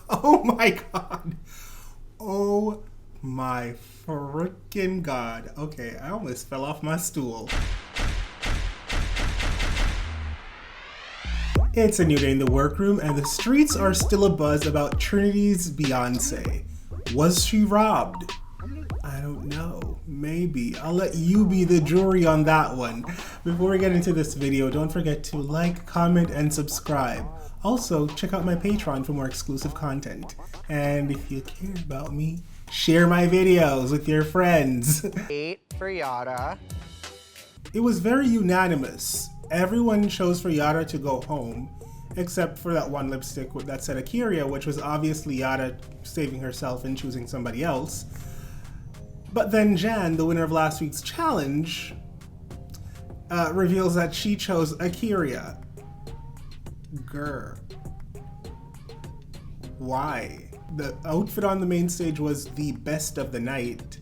Oh my god. Oh my freaking god. Okay, I almost fell off my stool. It's a new day in the workroom and the streets are still abuzz about Trinity's Beyonce. Was she robbed? I don't know. Maybe. I'll let you be the jury on that one. Before we get into this video, don't forget to like, comment, and subscribe. Also, check out my Patreon for more exclusive content. And if you care about me, share my videos with your friends. 8 for YARA. It was very unanimous. Everyone chose for YARA to go home, except for that one lipstick that said Akira, which was obviously YARA saving herself and choosing somebody else. But then Jan, the winner of last week's challenge, reveals that she chose Akira. Grr. Why? The outfit on the main stage was the best of the night.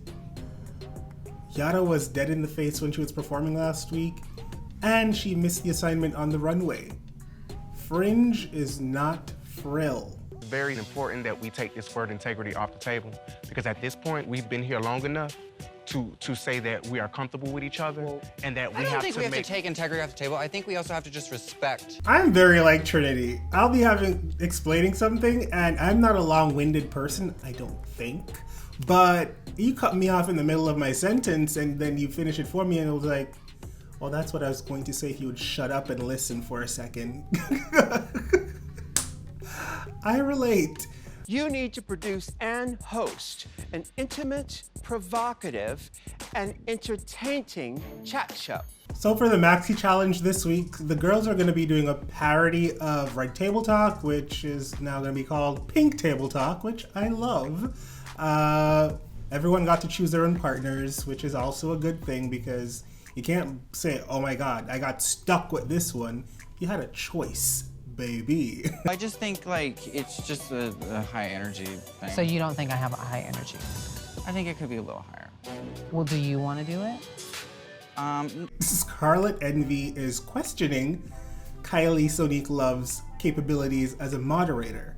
YARA was dead in the face when she was performing last week, and she missed the assignment on the runway. Fringe is not frill. It's very important that we take this word integrity off the table, because at this point, we've been here long enough to say that we are comfortable with each other, and that we have to I don't think we have to take integrity off the table. I think we also have to just respect. I'm very like Trinity. I'll be explaining something, and I'm not a long-winded person, I don't think. But you cut me off in the middle of my sentence, and then you finish it for me, and it was like, well, that's what I was going to say if you would shut up and listen for a second. I relate. You need to produce and host an intimate, provocative, and entertaining chat show. So for the Maxi challenge this week, the girls are going to be doing a parody of Red Table Talk, which is now going to be called Pink Table Talk, which I love. Everyone got to choose their own partners, which is also a good thing because you can't say, oh my god, I got stuck with this one. You had a choice, baby. I just think like it's just a high energy thing. So you don't think I have a high energy? I think it could be a little higher. Well, do you want to do it? Scarlet Envy is questioning Kylie Sonique Love's capabilities as a moderator.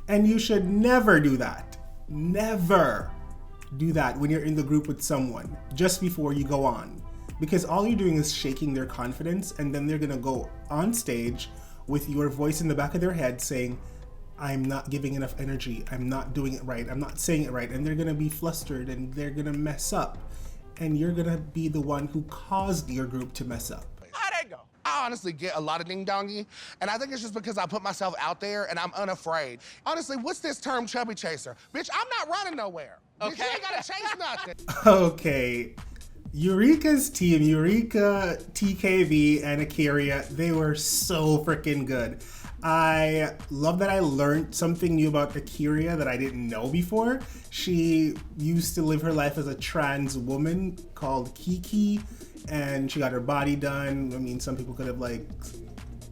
And you should never do that. Never do that when you're in the group with someone just before you go on. Because all you're doing is shaking their confidence, and then they're gonna go on stage with your voice in the back of their head saying, I'm not giving enough energy, I'm not doing it right, I'm not saying it right, and they're gonna be flustered and they're gonna mess up. And you're gonna be the one who caused your group to mess up. How'd that go? I honestly get a lot of ding-dongy, and I think it's just because I put myself out there and I'm unafraid. Honestly, what's this term chubby chaser? Bitch, I'm not running nowhere. Okay. Bitch, you ain't gotta chase nothing. Okay. Eureka's team, Eureka, TKV, and Akira, they were so freaking good. I love that I learned something new about Akira that I didn't know before. She used to live her life as a trans woman called Kiki, and she got her body done. I mean, some people could have like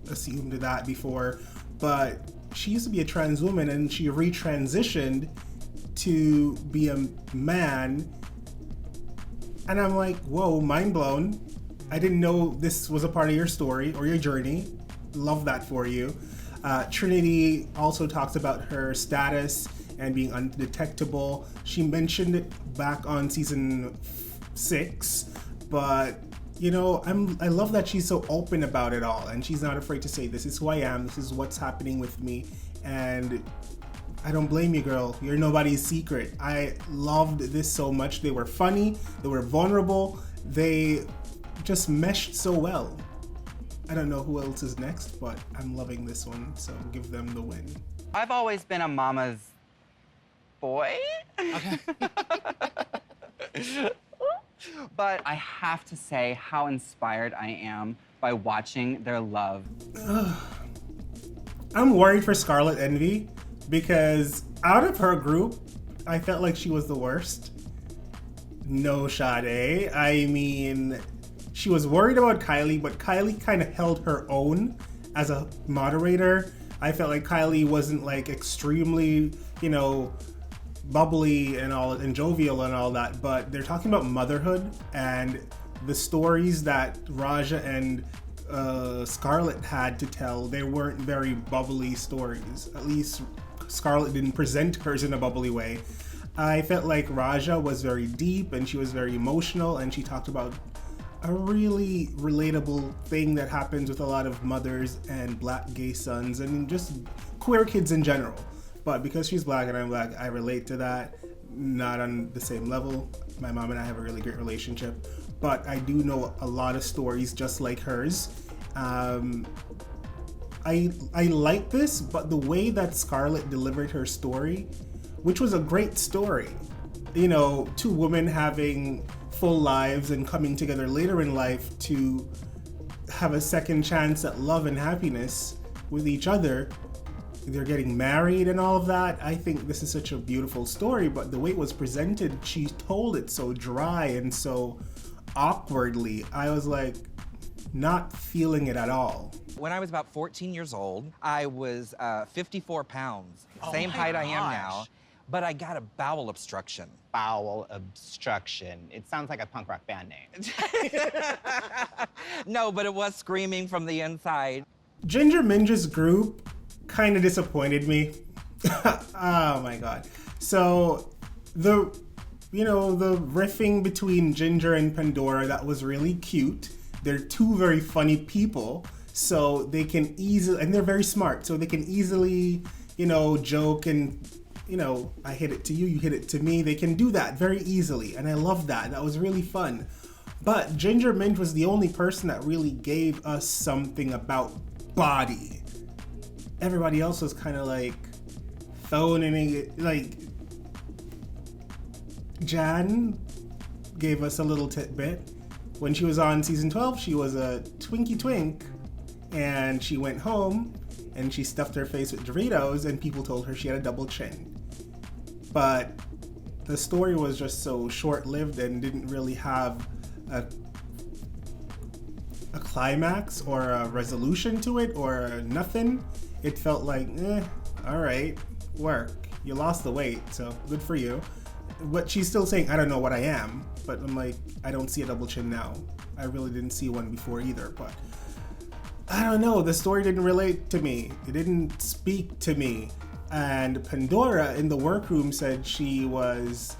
assumed that before, but she used to be a trans woman and she retransitioned to be a man. And I'm like, whoa, mind blown. I didn't know this was a part of your story or your journey. Love that for you. Trinity also talks about her status and being undetectable. She mentioned it back on season 6, but you know, I love that she's so open about it all and she's not afraid to say, this is who I am, this is what's happening with me, and I don't blame you, girl. You're nobody's secret. I loved this so much. They were funny, they were vulnerable, they just meshed so well. I don't know who else is next, but I'm loving this one, so give them the win. I've always been a mama's boy. Okay. But I have to say how inspired I am by watching their love. I'm worried for Scarlet Envy because out of her group, I felt like she was the worst. No Sade. I mean, she was worried about Kylie, but Kylie kind of held her own as a moderator. I felt like Kylie wasn't like extremely, you know, bubbly and all and jovial and all that, but they're talking about motherhood and the stories that Raja and Scarlett had to tell, they weren't very bubbly stories. At least Scarlett didn't present hers in a bubbly way. I felt like Raja was very deep and she was very emotional, and she talked about a really relatable thing that happens with a lot of mothers and black gay sons and just queer kids in general. But because she's black and I'm black, I relate to that. Not on the same level. My mom and I have a really great relationship, but I do know a lot of stories just like hers. I like this, but the way that Scarlett delivered her story, which was a great story, you know, two women having full lives and coming together later in life to have a second chance at love and happiness with each other. They're getting married and all of that. I think this is such a beautiful story, but the way it was presented, she told it so dry and so awkwardly. I was like, not feeling it at all. When I was about 14 years old, I was 54 pounds, same height I am now, but I got a bowel obstruction. Bowel obstruction. It sounds like a punk rock band name. No, but it was screaming from the inside. Ginger Minj's group kind of disappointed me. Oh my god. So the riffing between Ginger and Pandora, that was really cute. They're two very funny people, so they can easily, and they're very smart, so they can easily, joke and, I hit it to you, you hit it to me. They can do that very easily, and I love that. That was really fun. But Ginger Minj was the only person that really gave us something about body. Everybody else was kind of like phoning it. Like Jan gave us a little tidbit. When she was on season 12, she was a Twinkie Twink, and she went home and she stuffed her face with Doritos, and people told her she had a double chin. But the story was just so short-lived and didn't really have a climax or a resolution to it or nothing. It felt like, all right, work. You lost the weight, so good for you. But she's still saying, I don't know what I am. But I'm like, I don't see a double chin now. I really didn't see one before either, but I don't know. The story didn't relate to me. It didn't speak to me. And Pandora in the workroom said she was,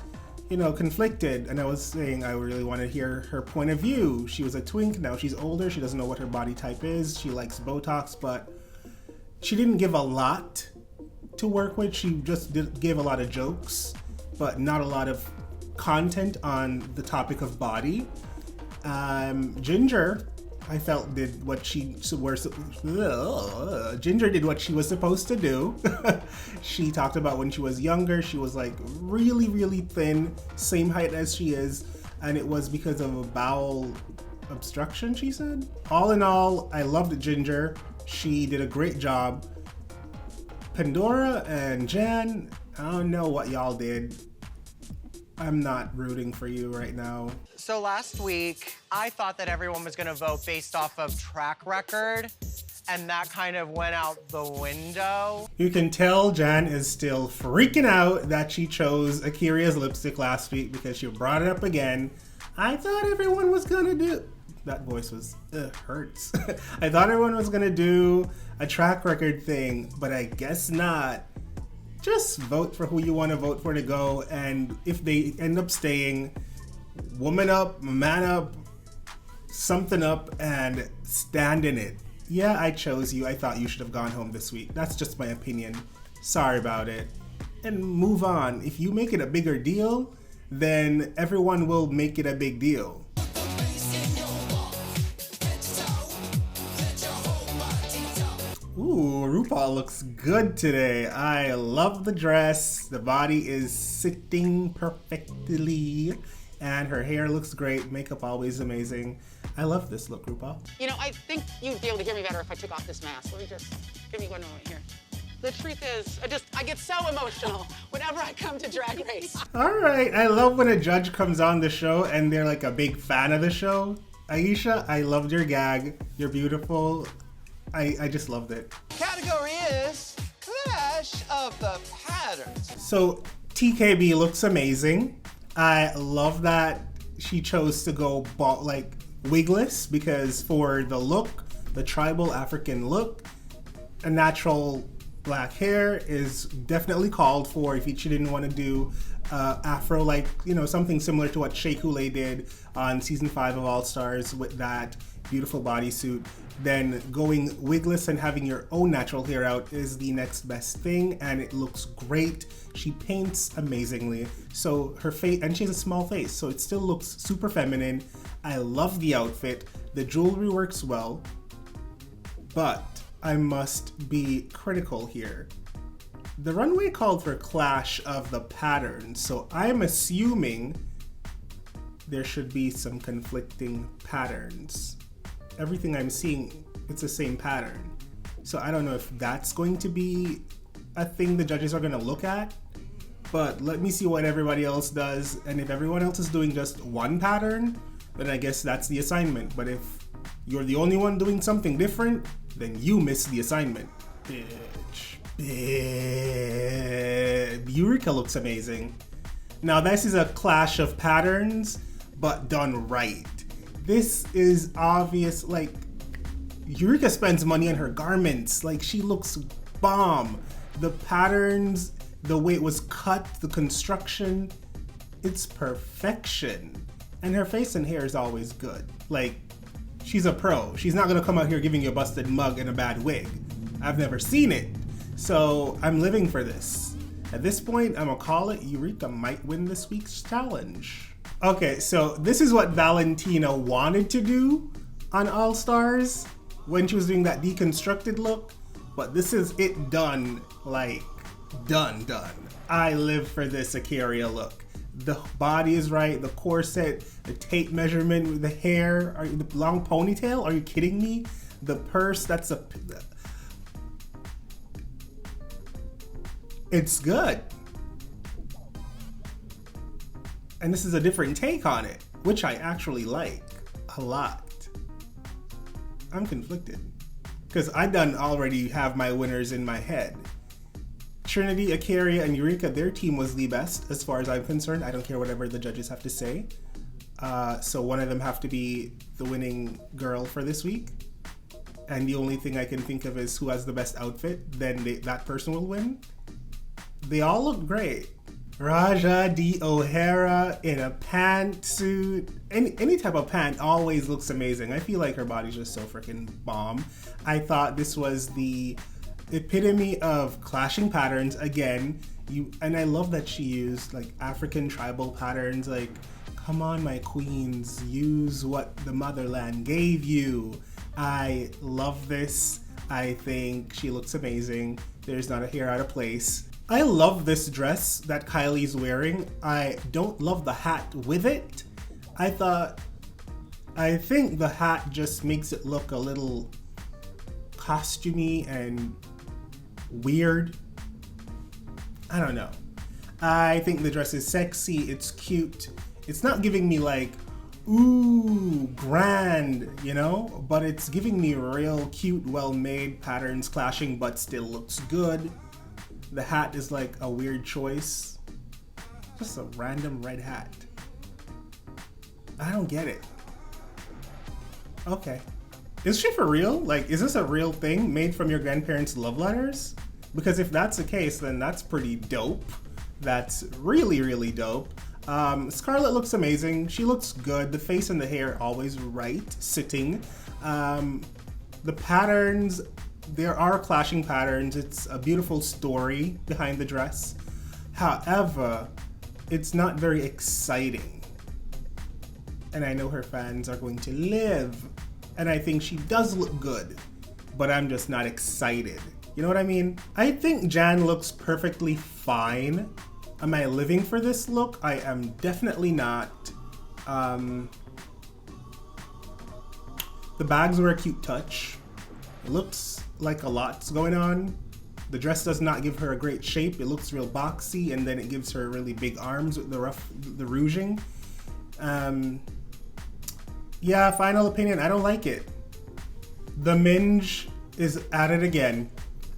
conflicted. And I was saying I really want to hear her point of view. She was a twink, now she's older. She doesn't know what her body type is. She likes Botox, but she didn't give a lot to work with. She just gave a lot of jokes, but not a lot of content on the topic of body. Ginger, I felt did what she Ginger did what she was supposed to do. She talked about when she was younger, she was like really, really thin, same height as she is, and it was because of a bowel obstruction, she said. All in all, I loved Ginger. She did a great job. Pandora and Jan, I don't know what y'all did. I'm not rooting for you right now. So last week, I thought that everyone was gonna vote based off of track record, and that kind of went out the window. You can tell Jan is still freaking out that she chose Akira's lipstick last week because she brought it up again. I thought everyone was gonna do... That voice was, hurts. I thought everyone was gonna do a track record thing, but I guess not. Just vote for who you want to vote for to go, and if they end up staying, woman up, man up, something up, and stand in it. Yeah, I chose you. I thought you should have gone home this week. That's just my opinion. Sorry about it. And move on. If you make it a bigger deal, then everyone will make it a big deal. Ooh, RuPaul looks good today. I love the dress. The body is sitting perfectly. And her hair looks great. Makeup always amazing. I love this look, RuPaul. I think you'd be able to hear me better if I took off this mask. Let me just give me one moment here. The truth is, I get so emotional whenever I come to Drag Race. All right, I love when a judge comes on the show and they're like a big fan of the show. Aisha, I loved your gag. You're beautiful. I just loved it. Category is Clash of the Patterns. So TKB looks amazing. I love that she chose to go wigless, because for the look, the tribal African look. A natural black hair is definitely called for if she didn't want to do afro, like, you know, something similar to what Shea Coulee did on season 5 of All Stars with that beautiful bodysuit. Then going wigless and having your own natural hair out is the next best thing, and it looks great. She paints amazingly. So her face, and she has a small face, so it still looks super feminine. I love the outfit. The jewelry works well, but I must be critical here. The runway called for clash of the patterns, so I'm assuming there should be some conflicting patterns. Everything I'm seeing, it's the same pattern. So I don't know if that's going to be a thing the judges are gonna look at, but let me see what everybody else does. And if everyone else is doing just one pattern, then I guess that's the assignment. But if you're the only one doing something different, then you missed the assignment. Bitch. Eureka looks amazing. Now this is a clash of patterns, but done right. This is obvious, like, Eureka spends money on her garments. Like, she looks bomb. The patterns, the way it was cut, the construction, it's perfection. And her face and hair is always good. Like, she's a pro. She's not gonna come out here giving you a busted mug and a bad wig. I've never seen it. So I'm living for this. At this point, I'm gonna call it Eureka might win this week's challenge. Okay, so this is what Valentina wanted to do on All Stars when she was doing that deconstructed look, but this is it done, like, done. I live for this Ikaria look. The body is right, the corset, the tape measurement, the hair, the long ponytail, are you kidding me? The purse, it's good. And this is a different take on it, which I actually like a lot. I'm conflicted because I already have my winners in my head. Trinity, Ikaria, and Eureka, their team was the best as far as I'm concerned. I don't care whatever the judges have to say. So one of them have to be the winning girl for this week. And the only thing I can think of is who has the best outfit, then that person will win. They all look great. Raja D. O'Hara in a pantsuit. Any type of pant always looks amazing. I feel like her body's just so freaking bomb. I thought this was the epitome of clashing patterns again. And I love that she used like African tribal patterns. Like, come on, my queens, use what the motherland gave you. I love this. I think she looks amazing. There's not a hair out of place. I love this dress that Kylie's wearing. I don't love the hat with it. I think the hat just makes it look a little costumey and weird. I don't know. I think the dress is sexy, it's cute. It's not giving me like, ooh, grand, you know? But it's giving me real cute, well-made patterns clashing, but still looks good. The hat is like a weird choice. Just a random red hat. I don't get it. Okay. Is she for real? Like, is this a real thing made from your grandparents' love letters? Because if that's the case, then that's pretty dope. That's really, really dope. Scarlett looks amazing. She looks good. The face and the hair always right, sitting. The patterns, there are clashing patterns. It's a beautiful story behind the dress. However, it's not very exciting. And I know her fans are going to live. And I think she does look good, but I'm just not excited. You know what I mean? I think Jan looks perfectly fine. Am I living for this look? I am definitely not. The bags were a cute touch. It looks like a lot's going on. The dress does not give her a great shape. It looks real boxy, and then it gives her really big arms with the rouging. Yeah, final opinion, I don't like it. The MINJ is at it again.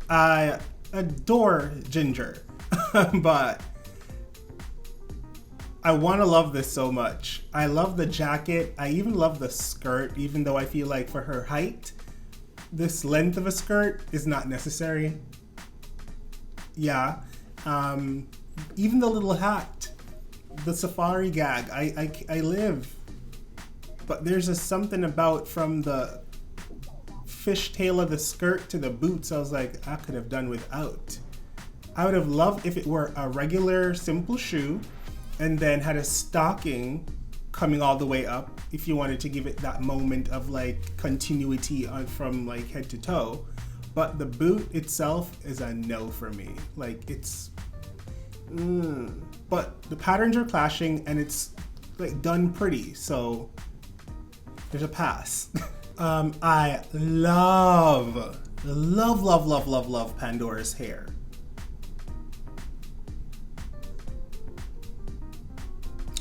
I adore Ginger, but I want to love this so much. I love the jacket. I even love the skirt, even though I feel like for her height, this length of a skirt is not necessary. Yeah. Even the little hat, the safari gag, I live. But there's just something about from the fishtail of the skirt to the boots, I was like, I could have done without. I would have loved if it were a regular simple shoe and then had a stocking coming all the way up if you wanted to give it that moment of like continuity on from like head to toe. But the boot itself is a no for me. Like it's, but the patterns are clashing and it's like done pretty, so there's a pass. I love Pandora's hair.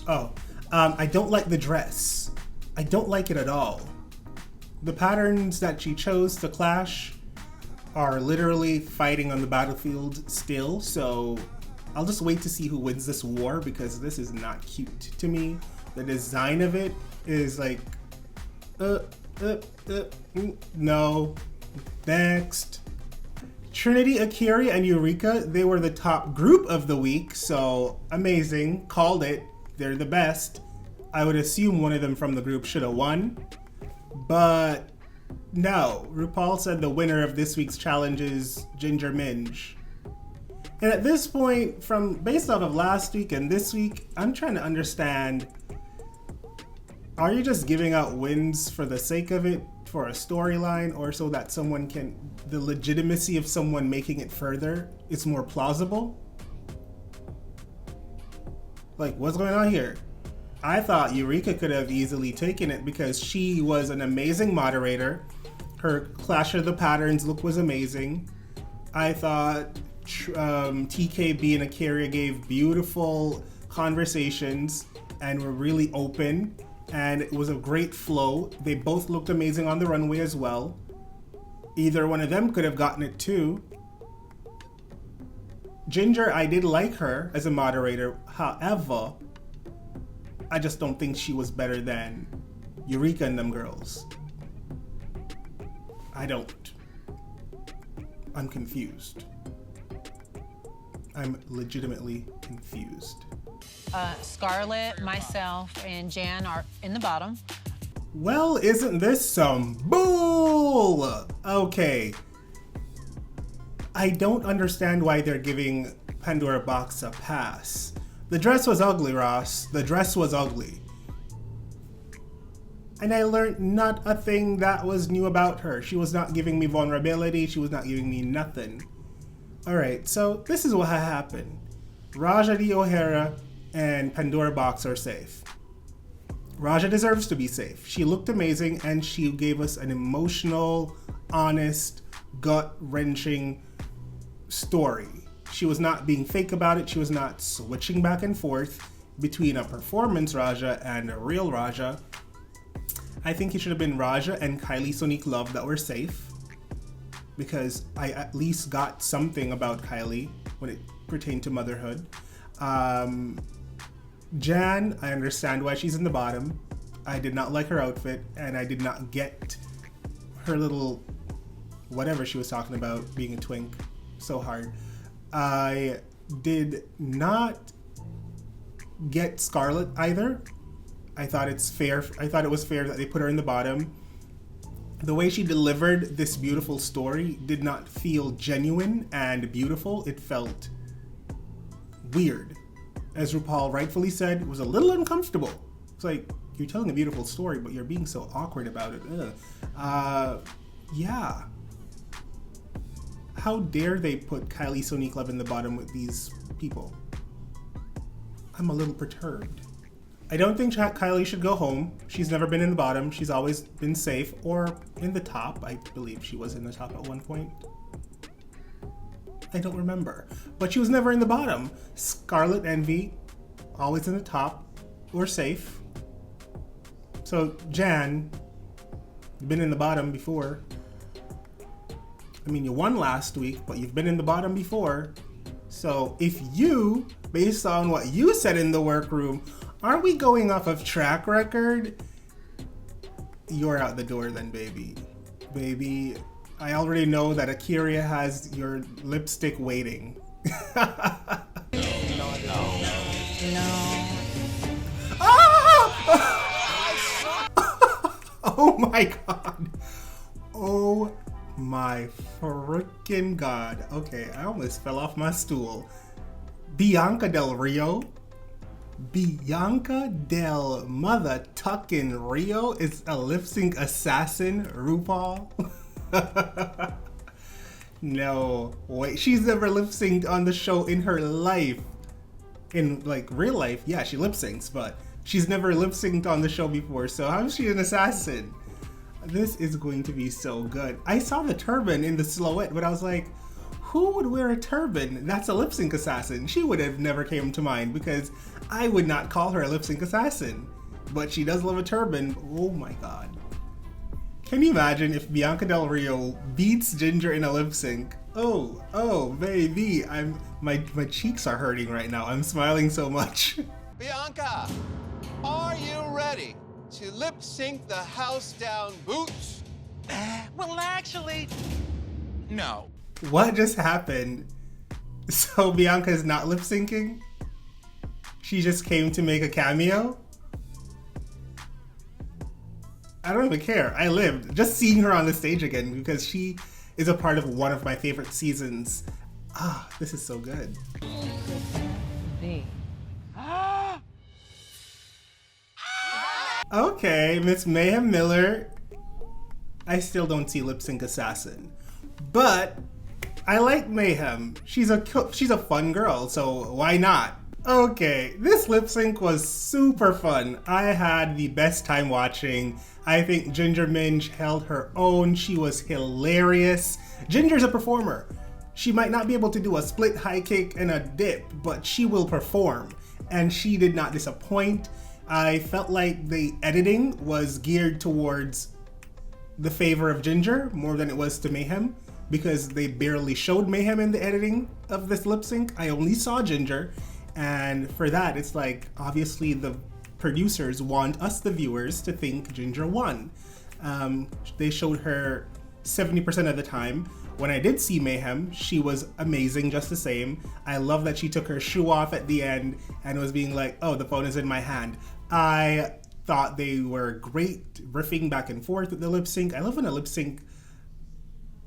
Oh, I don't like the dress. I don't like it at all. The patterns that she chose to clash are literally fighting on the battlefield still, so I'll just wait to see who wins this war because this is not cute to me. The design of it is like, no. Next. Trinity, Akira, and Eureka, they were the top group of the week, so amazing, called it. They're the best. I would assume one of them from the group should have won, but no. RuPaul said the winner of this week's challenge is Ginger MINJ. And at this point, based off of last week and this week, I'm trying to understand, are you just giving out wins for the sake of it, for a storyline, or so that someone can, the legitimacy of someone making it further is more plausible? Like, what's going on here? I thought Eureka could have easily taken it because she was an amazing moderator. Her Clash of the Patterns look was amazing. I thought TKB and Akira gave beautiful conversations and were really open, and it was a great flow. They both looked amazing on the runway as well. Either one of them could have gotten it too. Ginger, I did like her as a moderator. However, I just don't think she was better than Eureka and them girls. I don't. I'm confused. I'm legitimately confused. Scarlett, myself, and Jan are in the bottom. Well, isn't this some bull? Okay. I don't understand why they're giving Pandora BOXX a pass. The dress was ugly, Ross. The dress was ugly. And I learned not a thing that was new about her. She was not giving me vulnerability. She was not giving me nothing. All right, so this is what happened. Raja D. O'Hara and Pandora BOXX are safe. Raja deserves to be safe. She looked amazing and she gave us an emotional, honest, gut-wrenching story. She was not being fake about it. She was not switching back and forth between a performance Raja and a real Raja. I think it should have been Raja and KYLIE Sonique Love that were safe, because I at least got something about KYLIE when it pertained to motherhood. Jan, I understand why she's in the bottom. I did not like her outfit, and I did not get her little whatever she was talking about, being a twink. So hard. I did not get Scarlett either. I thought it's fair. I thought it was fair that they put her in the bottom. The way she delivered this beautiful story did not feel genuine and beautiful. It felt weird. As RuPaul rightfully said, it was a little uncomfortable. It's like, you're telling a beautiful story, but you're being so awkward about it. Yeah. How dare they put KYLIE Sonique Love in the bottom with these people? I'm a little perturbed. I don't think KYLIE should go home. She's never been in the bottom. She's always been safe or in the top. I believe she was in the top at one point. I don't remember. But she was never in the bottom. Scarlet Envy, always in the top or safe. So Jan, you've been in the bottom before. I mean, you won last week, but you've been in the bottom before. So if you, based on what you said in the workroom, are we going off of track record? You're out the door then, baby. Baby, I already know that Akira has your lipstick waiting. Oh my god. Oh my freaking god. Okay, I almost fell off my stool. Bianca Del Rio. Bianca Del Mother Tuckin Rio is a lip sync assassin, RuPaul. No, wait, she's never lip synced on the show in her life. In like real life, yeah, she lip syncs, but she's never lip synced on the show before, so how is she an assassin? This is going to be so good. I saw the turban in the silhouette, but I was like, who would wear a turban? That's a lip sync assassin. She would have never came to mind because I would not call her a lip sync assassin. But she does love a turban. Oh my god. Can you imagine if Bianca Del Rio beats Ginger in a lip sync? Oh, baby. My cheeks are hurting right now. I'm smiling so much. Bianca, are you ready to lip sync the house down boots? Well, actually, no. What just happened? So Bianca is not lip syncing? She just came to make a cameo? I don't even care. I lived just seeing her on the stage again because she is a part of one of my favorite seasons. Ah, this is so good. Okay, Miss Mayhem Miller. I still don't see lip sync assassin, but I like Mayhem. She's a fun girl, so why not? Okay, this lip sync was super fun. I had the best time watching. I think Ginger Minj held her own. She was hilarious. Ginger's a performer. She might not be able to do a split high kick and a dip, but she will perform, and she did not disappoint. I felt like the editing was geared towards the favor of Ginger more than it was to Mayhem, because they barely showed Mayhem in the editing of this lip sync. I only saw Ginger, and for that, it's like, obviously the producers want us, the viewers, to think Ginger won. They showed her 70% of the time. When I did see Mayhem, she was amazing just the same. I love that she took her shoe off at the end and was being like, oh, the phone is in my hand. I thought they were great, riffing back and forth with the lip sync. I love when a lip sync,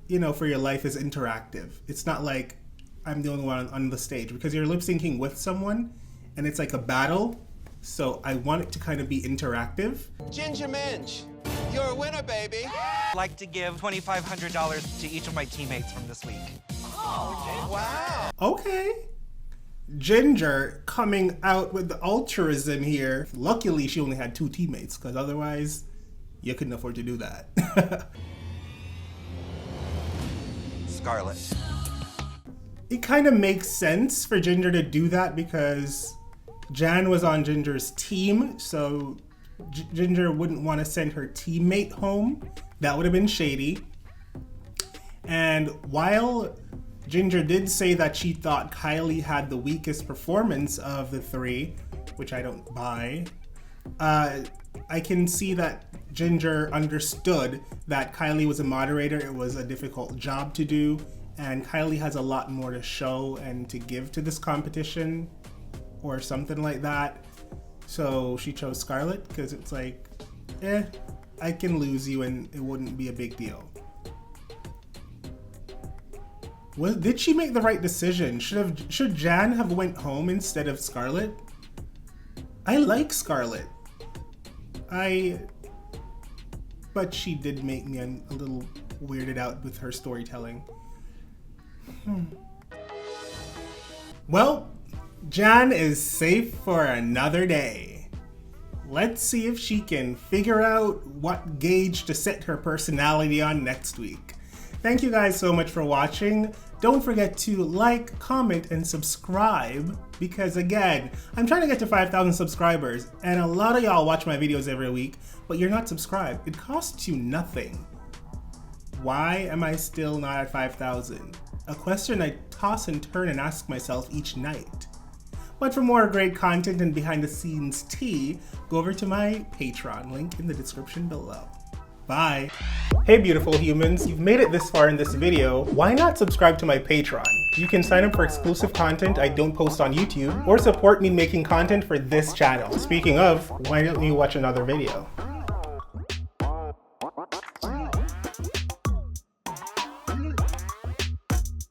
you know, for your life is interactive. It's not like I'm the only one on the stage, because you're lip syncing with someone and it's like a battle. So I want it to kind of be interactive. Ginger Minj, you're a winner, baby. I'd like to give $2,500 to each of my teammates from this week. Oh, wow. Okay. Ginger coming out with the altruism here. Luckily, she only had 2 teammates, because otherwise, you couldn't afford to do that. Scarlet. It kind of makes sense for Ginger to do that because Jan was on Ginger's team, so Ginger wouldn't want to send her teammate home. That would have been shady. And while Ginger did say that she thought Kylie had the weakest performance of the 3, which I don't buy, I can see that Ginger understood that Kylie was a moderator. It was a difficult job to do, and Kylie has a lot more to show and to give to this competition, or something like that. So she chose Scarlet because it's like, I can lose you and it wouldn't be a big deal. Did she make the right decision? Should Jan have went home instead of Scarlet? I like Scarlet. But she did make me a little weirded out with her storytelling. Well, Jan is safe for another day. Let's see if she can figure out what gauge to set her personality on next week. Thank you guys so much for watching. Don't forget to like, comment, and subscribe, because again, I'm trying to get to 5,000 subscribers, and a lot of y'all watch my videos every week, but you're not subscribed. It costs you nothing. Why am I still not at 5,000? A question I toss and turn and ask myself each night. But for more great content and behind the scenes tea, go over to my Patreon, link in the description below. Bye. Hey beautiful humans, you've made it this far in this video. Why not subscribe to my Patreon? You can sign up for exclusive content I don't post on YouTube, or support me making content for this channel. Speaking of, why don't you watch another video?